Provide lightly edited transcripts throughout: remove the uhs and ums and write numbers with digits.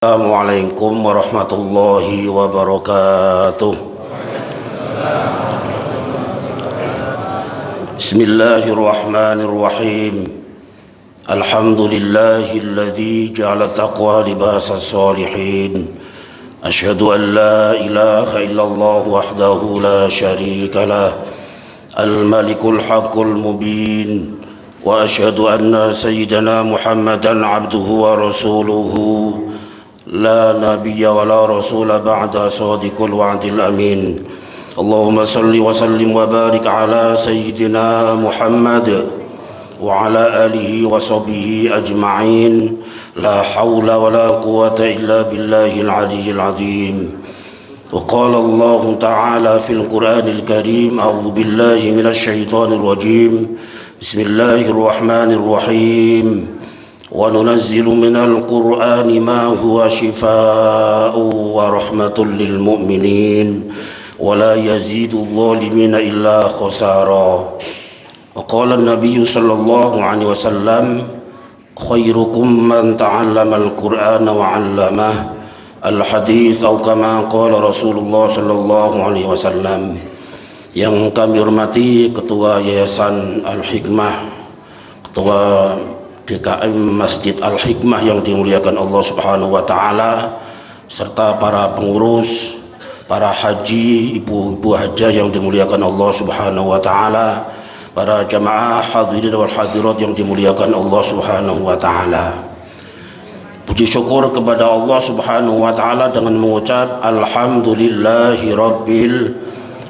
Assalamualaikum warahmatullahi wabarakatuh. Bismillahirrahmanirrahim. Alhamdulillahilladzi ja'ala taqwa libasas salihin. Asyhadu an la ilaha illallah wahdahu la syarika lah. Al-malikul haqqul mubin. Wa asyhadu anna sayyidana Muhammadan abduhu wa rasuluhu. لا نبي ولا رسول بعد صادق الوعد الأمين. اللهم صل وسلم وبارك على سيدنا محمد وعلى آله وصحبه أجمعين. لا حول ولا قوة إلا بالله العلي العظيم. وقال الله تعالى في القرآن الكريم: أعوذ بالله من الشيطان الرجيم. بسم الله الرحمن الرحيم. وننزل من القرآن ما هو شفاء ورحمة للمؤمنين ولا يزيد الظالمين إلا خسارا. وقال النبي صلى الله عليه وسلم: خيركم من تعلم القرآن وعلمه. الحديث أو كما قال رسول الله صلى الله عليه وسلم. Yang kami hormati Ketua Yayasan Al-Hikmah, Ketua DKM Masjid Al-Hikmah yang dimuliakan Allah Subhanahu wa taala, serta para pengurus, para haji, ibu-ibu hajah yang dimuliakan Allah Subhanahu wa taala, para jamaah hadirin wal hadirat yang dimuliakan Allah Subhanahu wa taala. Puji syukur kepada Allah Subhanahu wa taala dengan mengucap alhamdulillahi rabbil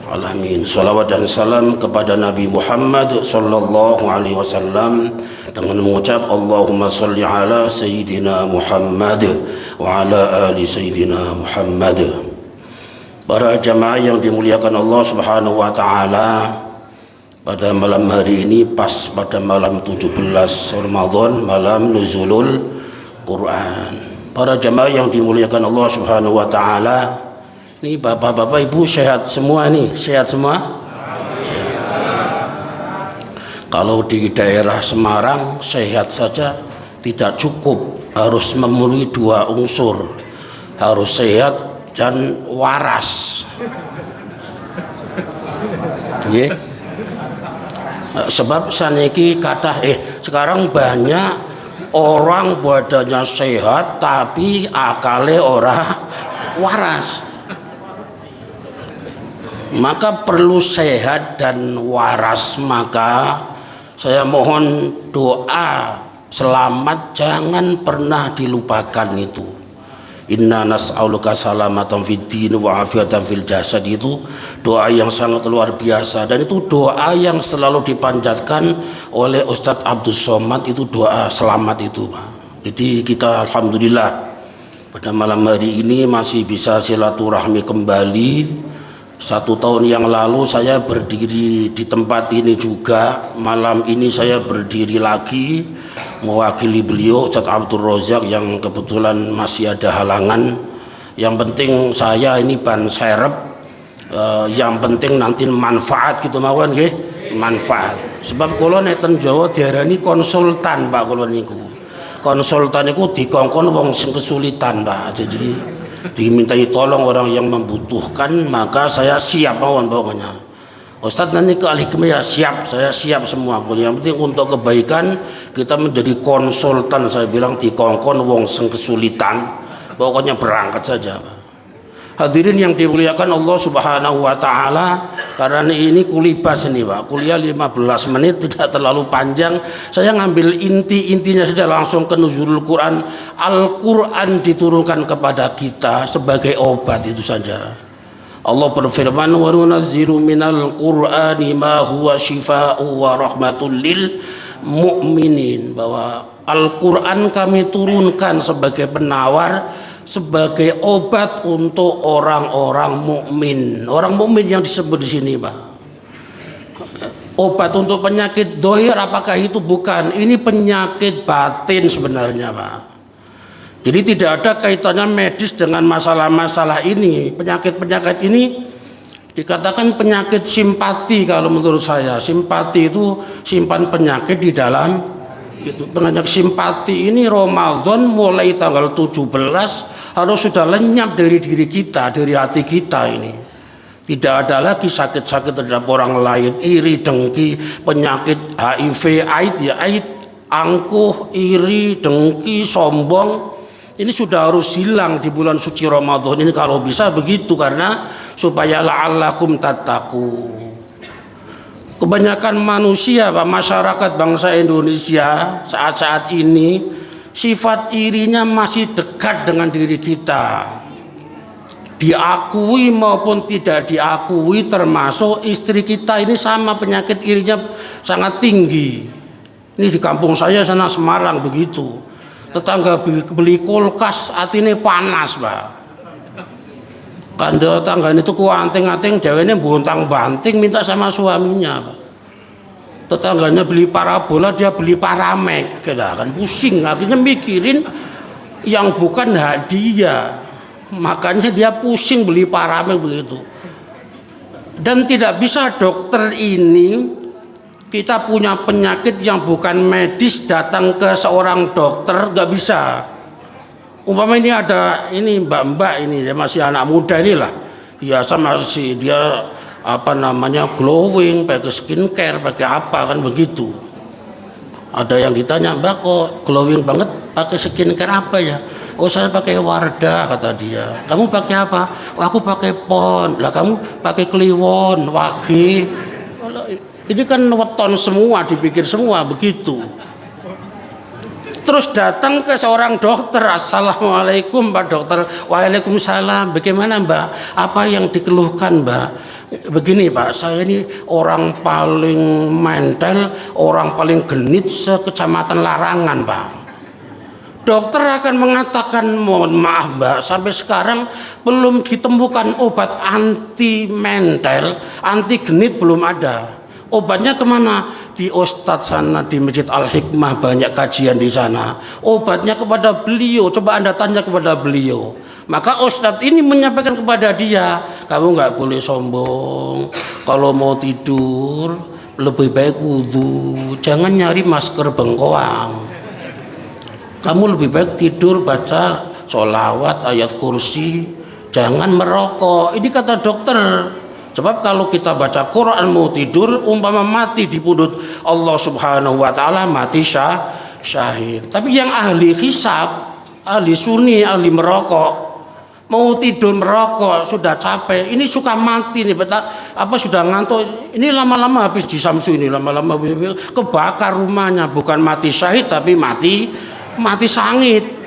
alamin. Salawat dan salam kepada Nabi Muhammad sallallahu alaihi wasallam dengan mengucap Allahumma salli ala Sayyidina Muhammad wa ala ali Sayyidina Muhammad. Para jamaah yang dimuliakan Allah Subhanahu wa taala, pada malam hari ini pas pada malam 17 Ramadan, malam nuzulul Quran. Para jamaah yang dimuliakan Allah Subhanahu wa taala, ini bapak-bapak ibu sehat semua nih, sehat semua? Kalau di daerah Semarang sehat saja tidak cukup, harus memenuhi dua unsur, harus sehat dan waras. Yeah. Sebab saniki kathah sekarang banyak orang badannya sehat tapi akale ora waras. Maka perlu sehat dan waras. Maka saya mohon doa selamat jangan pernah dilupakan itu. Inna nas'aluka salamatan fid din wa afiatan fil jasad, itu doa yang sangat luar biasa, dan itu doa yang selalu dipanjatkan oleh Ustadz Abdul Somad, itu doa selamat itu, Pak. Jadi kita alhamdulillah pada malam hari ini masih bisa silaturahmi kembali. 1 tahun yang lalu saya berdiri di tempat ini juga, malam ini saya berdiri lagi mewakili beliau Ustaz Abdul Razak yang kebetulan masih ada halangan. Yang penting saya ini ban serep, yang penting nanti manfaat gitu mawon nggih, manfaat. Sebab kula nek ten Jawa diarani konsultan, Pak. Kula niku konsultan niku dikongkon wong sing kesulitan, Pak. Jadi dimintai tolong orang yang membutuhkan, maka saya siap mawon pokoknya. Ustadz nanti ke Al-Hikmah ya siap, saya siap semua pokoknya. Yang penting untuk kebaikan kita menjadi konsultan, saya bilang dikongkon wong sing kesulitan, pokoknya berangkat saja, Pak. Hadirin yang dimuliakan Allah Subhanahu wa taala, karena ini kulibas ini, Pak. Kuliah 15 menit tidak terlalu panjang. Saya ngambil intinya saja langsung ke nuzulul Quran. Al-Quran diturunkan kepada kita sebagai obat, itu saja. Allah berfirman, wa nunazzilu minal Qur'ani ma huwa shifaa'u wa rahmatul lil mu'minin, bahwa Al-Quran kami turunkan sebagai penawar, sebagai obat untuk orang-orang mukmin. Orang mukmin yang disebut di sini, Pak. Obat untuk penyakit dohir apakah itu? Bukan. Ini penyakit batin sebenarnya, Pak. Jadi tidak ada kaitannya medis dengan masalah-masalah ini. Penyakit-penyakit ini dikatakan penyakit simpati kalau menurut saya. Simpati itu simpan penyakit di dalam Itu banyak simpati ini. Ramadan mulai tanggal 17 harus sudah lenyap dari diri kita, dari hati kita ini. Tidak ada lagi sakit-sakit terhadap orang lain, iri, dengki, penyakit HIV, AIDS, angkuh, iri, dengki, sombong. Ini sudah harus hilang di bulan suci Ramadan ini kalau bisa begitu, karena supaya la'allakum tattaqun. Kebanyakan manusia, Pak, masyarakat bangsa Indonesia saat-saat ini sifat irinya masih dekat dengan diri kita. Diakui maupun tidak diakui, termasuk istri kita ini sama penyakit irinya sangat tinggi. Ini di kampung saya sana Semarang begitu. Tetangga beli kulkas hatinya panas, Pak. Kan tetangga itu kuanting-anting jawabnya bontang-banting minta sama suaminya, Pak. Tetangganya beli parabola, dia beli paramek, kan pusing, akhirnya mikirin yang bukan hadiah, makanya dia pusing beli paramek begitu. Dan tidak bisa dokter ini, kita punya penyakit yang bukan medis datang ke seorang dokter, nggak bisa. Umpama ini ada ini mbak-mbak ini, dia masih anak muda inilah, biasa masih dia apa namanya glowing, pakai skincare, pakai apa kan begitu. Ada yang ditanya, Mbak kok glowing banget, pakai skincare apa ya? Oh saya pakai Wardah, kata dia. Kamu pakai apa? Oh, aku pakai Pond. Lah kamu pakai Kliwon, Wage. Ini kan weton semua, dipikir semua begitu. Terus datang ke seorang dokter, assalamualaikum Pak dokter. Waalaikumsalam. Bagaimana Mbak? Apa yang dikeluhkan Mbak? Begini Pak, saya ini orang paling mental, orang paling genit sekecamatan Larangan Pak. Dokter akan mengatakan, mohon maaf Mbak, sampai sekarang belum ditemukan obat anti mental, anti genit belum ada. Obatnya kemana? Di Ustadz sana, di Masjid Al-Hikmah, banyak kajian di sana. Obatnya kepada beliau, coba Anda tanya kepada beliau. Maka Ustadz ini menyampaikan kepada dia, kamu nggak boleh sombong. Kalau mau tidur, lebih baik wudhu. Jangan nyari masker bengkoang. Kamu lebih baik tidur, baca sholawat, ayat kursi. Jangan merokok. Ini kata dokter. Sebab kalau kita baca Quran mau tidur, umpama mati di pundut Allah Subhanahu wa taala, mati syahid. Tapi yang ahli hisab, ahli sunni, ahli merokok, mau tidur merokok, sudah capek, ini suka mati nih, sudah ngantuk, ini lama-lama habis di Samsu, ini lama-lama kebakar rumahnya, bukan mati syahid tapi mati sangit.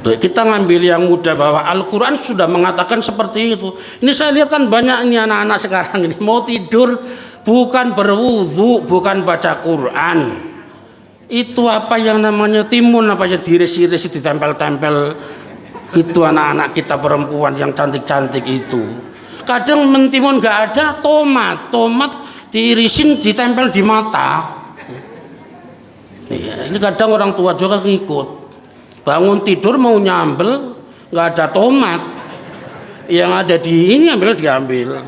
Kita ngambil yang mudah, bahwa Al-Quran sudah mengatakan seperti itu. Ini saya lihat kan banyak ini anak-anak sekarang ini mau tidur bukan berwudu, bukan baca Quran. Itu apa yang namanya timun, apa yang diiris-iris ditempel-tempel. Itu anak-anak kita perempuan yang cantik-cantik itu. Kadang mentimun nggak ada, tomat diirisin ditempel di mata. Ini kadang orang tua juga ngikut. Bangun tidur mau nyambel, nggak ada tomat, yang ada di ini diambil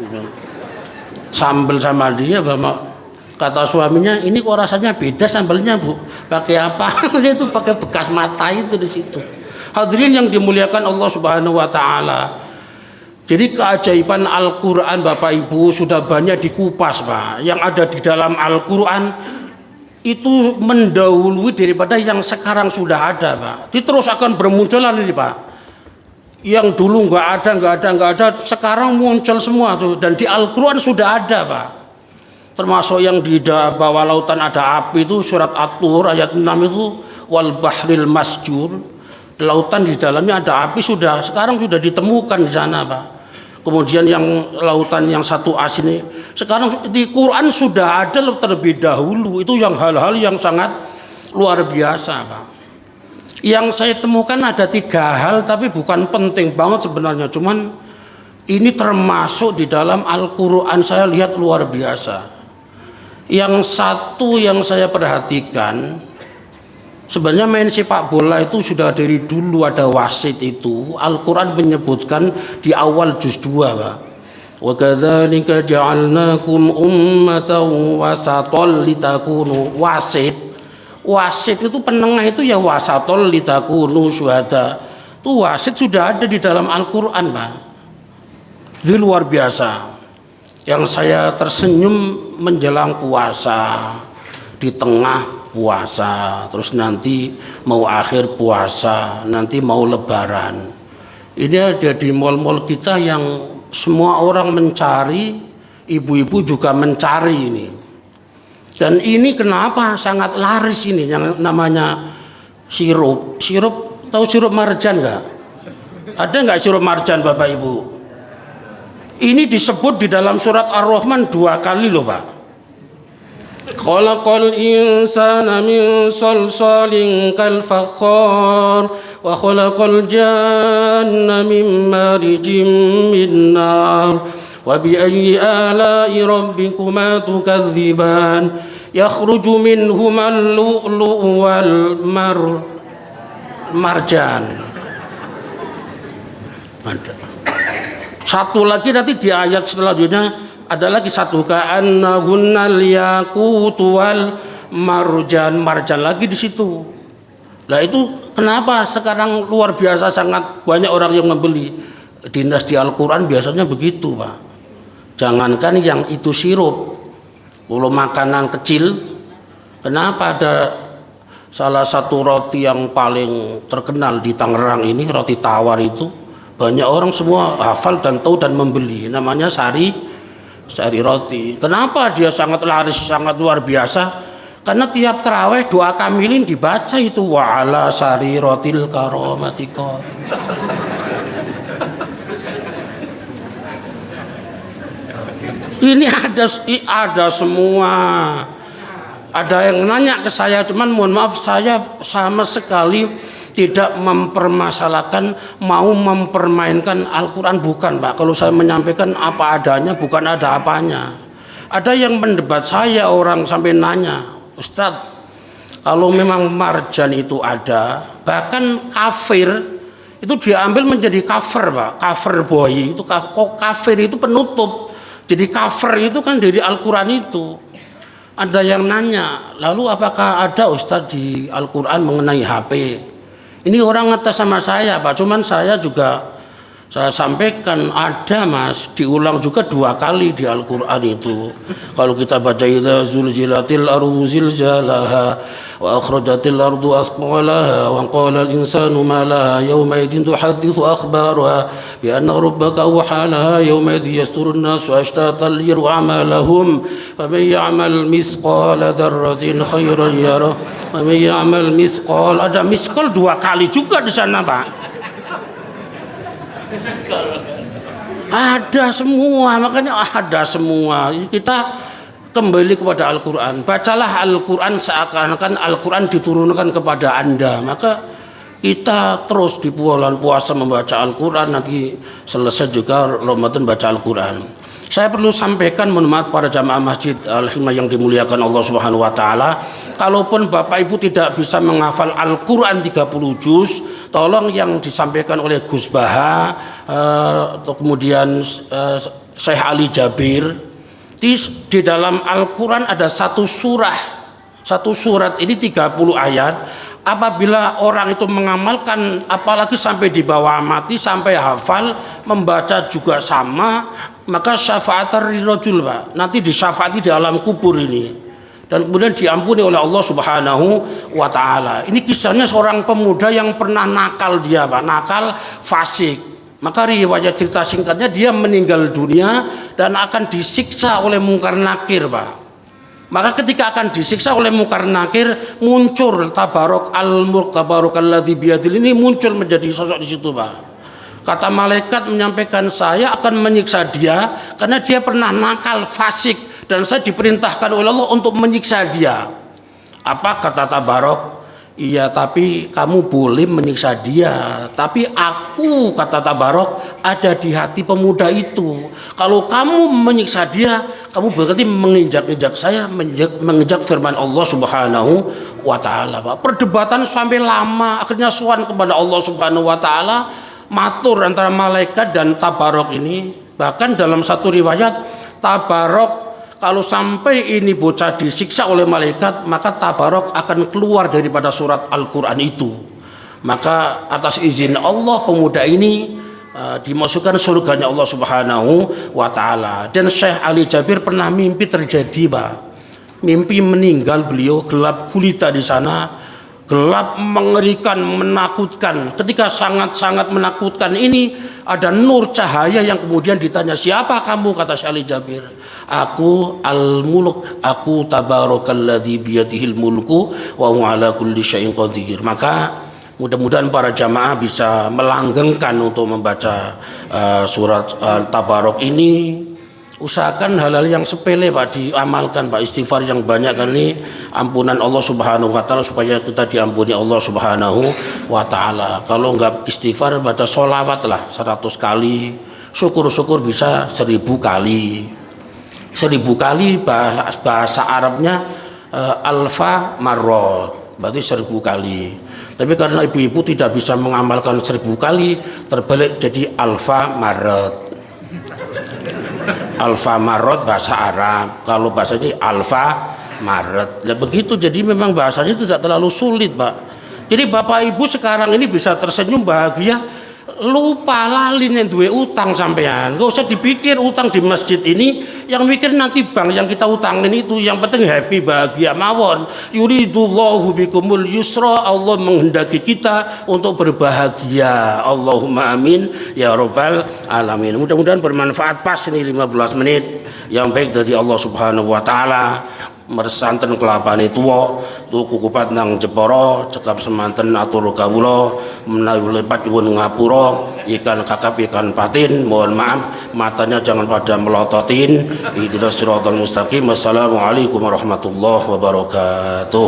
sambel sama dia. Kata suaminya, ini kok rasanya beda sambelnya Bu, pakai apa? Dia itu pakai bekas mata itu di situ. Hadirin yang dimuliakan Allah Subhanahu wa taala. Jadi keajaiban Al-Quran Bapak Ibu sudah banyak dikupas Pak. Yang ada di dalam Al-Quran itu mendahului daripada yang sekarang sudah ada Pak. Itu terus akan bermunculan ini Pak. Yang dulu nggak ada, sekarang muncul semua tuh. Dan di Al-Quran sudah ada Pak. Termasuk yang di bawah lautan ada api itu, surat At-Tur ayat 6 itu, wal bahril masjur. Lautan di dalamnya ada api sekarang sudah ditemukan di sana Pak. Kemudian yang lautan yang satu asin, sekarang di Quran sudah ada terlebih dahulu. Itu yang hal-hal yang sangat luar biasa Pak. Yang saya temukan ada 3 hal, tapi bukan penting banget sebenarnya, cuman ini termasuk di dalam Al-Quran, saya lihat luar biasa. Yang satu yang saya perhatikan, sebenarnya main sepak bola itu sudah dari dulu ada wasit itu. Al-Quran menyebutkan di awal juz 2 Pak. Wa kadzalika ja'alnakum ummatan wasatan litakunu wasit. Wasit itu penengah itu ya wasatol litakunu syuhada. Itu wasit sudah ada di dalam Al-Qur'an, Pak. Ini luar biasa. Yang saya tersenyum menjelang puasa, di tengah puasa, terus nanti mau akhir puasa, nanti mau lebaran. Ini ada di mal-mal kita yang semua orang mencari, ibu-ibu juga mencari ini. Dan ini kenapa sangat laris ini yang namanya sirup. Sirup, tahu sirup marjan nggak? Ada nggak sirup marjan Bapak Ibu? Ini disebut di dalam surat Ar-Rahman 2 kali loh, Pak. Khalaqal insana min salsalin kal fakhar wa khalaqal janna min marijin min nar wa bi ayyi ala'i rabbikuma tukadziban yakhruju minhumal lu'lu'u wal marjan. Satu lagi nanti di ayat selanjutnya ada lagi satu ka'annahunnal yaqutu wal marjan, marjan lagi di situ. Nah itu kenapa sekarang luar biasa sangat banyak orang yang membeli. Dinas di Al-Qur'an biasanya begitu, Pak. Jangankan yang itu sirup, kalau makanan kecil, kenapa ada salah satu roti yang paling terkenal di Tangerang ini, roti tawar itu banyak orang semua hafal dan tahu dan membeli, namanya sari roti. Kenapa dia sangat laris, sangat luar biasa? Karena tiap taraweh doa kamilin dibaca itu wa ala sari rotil karomatika. Ini ada semua. Ada yang nanya ke saya, cuman mohon maaf saya sama sekali tidak mempermasalahkan, mau mempermainkan Al-Quran, bukan, Pak. Kalau saya menyampaikan apa adanya, bukan ada apanya. Ada yang mendebat saya, orang sampai nanya, Ustadz, kalau memang marjan itu ada, bahkan kafir itu diambil menjadi cover, Pak. Cover boy itu kok kafir itu penutup. Jadi cover itu kan dari Al-Quran itu. Ada yang nanya, lalu apakah ada Ustadz di Al-Quran mengenai HP? Ini orang ngetes sama saya, Pak. Cuman saya juga saya sampaikan ada, Mas, diulang juga 2 kali di Al-Qur'an itu. Kalau kita baca idza zulzilatil ardu zilzalaha wa akhrajatil ardu athqalaha wa qala al-insanu ma laha yawma idin tuhaddithu akhbaraha bi anna rabbaka awhalaha yawma idin yasturun nasu ashtatan liru amalahum wa man ya'mal mithqala dzarratin khairan yarah wa man ya'mal mithqal, ada mithqal 2 kali juga di sana, Pak. Ada semua, makanya ada semua. Kita kembali kepada Al-Quran. Bacalah Al-Quran seakan-akan Al-Quran diturunkan kepada Anda. Maka kita terus di bulan puasa membaca Al-Quran, nanti selesai juga Ramadan baca Al-Quran. Saya perlu sampaikan, mohon maaf para jamaah Masjid Al-Hikmah yang dimuliakan Allah Subhanahu wa taala, kalaupun Bapak Ibu tidak bisa menghafal Al-Qur'an 30 juz, tolong yang disampaikan oleh Gus Baha atau kemudian Syekh Ali Jabir, di dalam Al-Qur'an ada satu surat ini 30 ayat. Apabila orang itu mengamalkan, apalagi sampai di bawah mati, sampai hafal, membaca juga sama, maka syafa'atar rirajul, Pak. Nanti disyafaati di alam kubur ini, dan kemudian diampuni oleh Allah Subhanahu wa taala. Ini kisahnya seorang pemuda yang pernah nakal dia, Pak, nakal fasik. Maka riwayat cerita singkatnya dia meninggal dunia dan akan disiksa oleh mungkar nakir, Pak. Maka ketika akan disiksa oleh mungkar nakir, muncul tabarok al-mulk tabarokalladzi biyadil, ini muncul menjadi sosok di situ, Pak. Kata malaikat menyampaikan, saya akan menyiksa dia karena dia pernah nakal fasik dan saya diperintahkan oleh Allah untuk menyiksa dia. Apa kata tabarok? Iya, tapi kamu boleh menyiksa dia, tapi aku, kata tabarok, ada di hati pemuda itu. Kalau kamu menyiksa dia, kamu berarti menginjak-injak saya, menginjak firman Allah Subhanahu wa taala, Pak. Perdebatan sampai lama, akhirnya sowan kepada Allah Subhanahu wa taala, matur antara malaikat dan tabarok ini, Bahkan dalam satu riwayat, tabarok, kalau sampai ini bocah disiksa oleh malaikat, maka tabarok akan keluar daripada surat Al-Quran itu. Maka atas izin Allah, pemuda ini dimasukkan surganya Allah Subhanahu wa Ta'ala. Dan Syekh Ali Jabir pernah mimpi terjadi, Pak. Mimpi meninggal beliau, gelap gulita di sana, gelap, mengerikan, menakutkan. Ketika sangat-sangat menakutkan ini, ada nur cahaya yang kemudian ditanya, siapa kamu? Kata Syekh Ali Jabir, aku al-mulk, aku tabarakalladzi biyadihil mulku wa huwa ala kulli syai'in qadir. Maka mudah-mudahan para jamaah bisa melanggengkan untuk membaca surat Tabarok ini. Usahakan hal-hal yang sepele, Pak, diamalkan, Pak. Istighfar yang banyak kali, ampunan Allah Subhanahu wa Ta'ala, supaya kita diampuni Allah Subhanahu wa Ta'ala. Kalau enggak istighfar, baca sholawat lah 100 kali, syukur-syukur bisa 1000 kali. 1000 kali bahasa Arabnya alfa marrot, berarti 1000 kali. Tapi karena ibu-ibu tidak bisa mengamalkan 1000 kali, terbalik jadi alfa marot. Alfa marot bahasa Arab, kalau bahasanya alfa maret. Ya begitu, jadi memang bahasanya tidak terlalu sulit, Pak. Jadi Bapak Ibu sekarang ini bisa tersenyum bahagia, lupa lali yang duwe utang sampean. Gak usah dipikir utang di masjid ini, yang mikir nanti bank yang kita utangin itu. Yang penting happy, bahagia mawon. Yuridullahu bikumul yusra, Allah menghendaki kita untuk berbahagia. Allahumma amin ya rabbal alamin. Mudah-mudahan bermanfaat. Pas ini 15 menit yang baik dari Allah Subhanahu wa Ta'ala. Mersanten kelapane tuwa tuku kupat nang Jepara, cekap semanten atur kawula, menawi lepat nyuwun ngapura, ikan kakap ikan patin, mohon maaf matanya jangan pada melototin. Ihdinas siratal mustaqim. Assalamualaikum warahmatullahi wabarakatuh.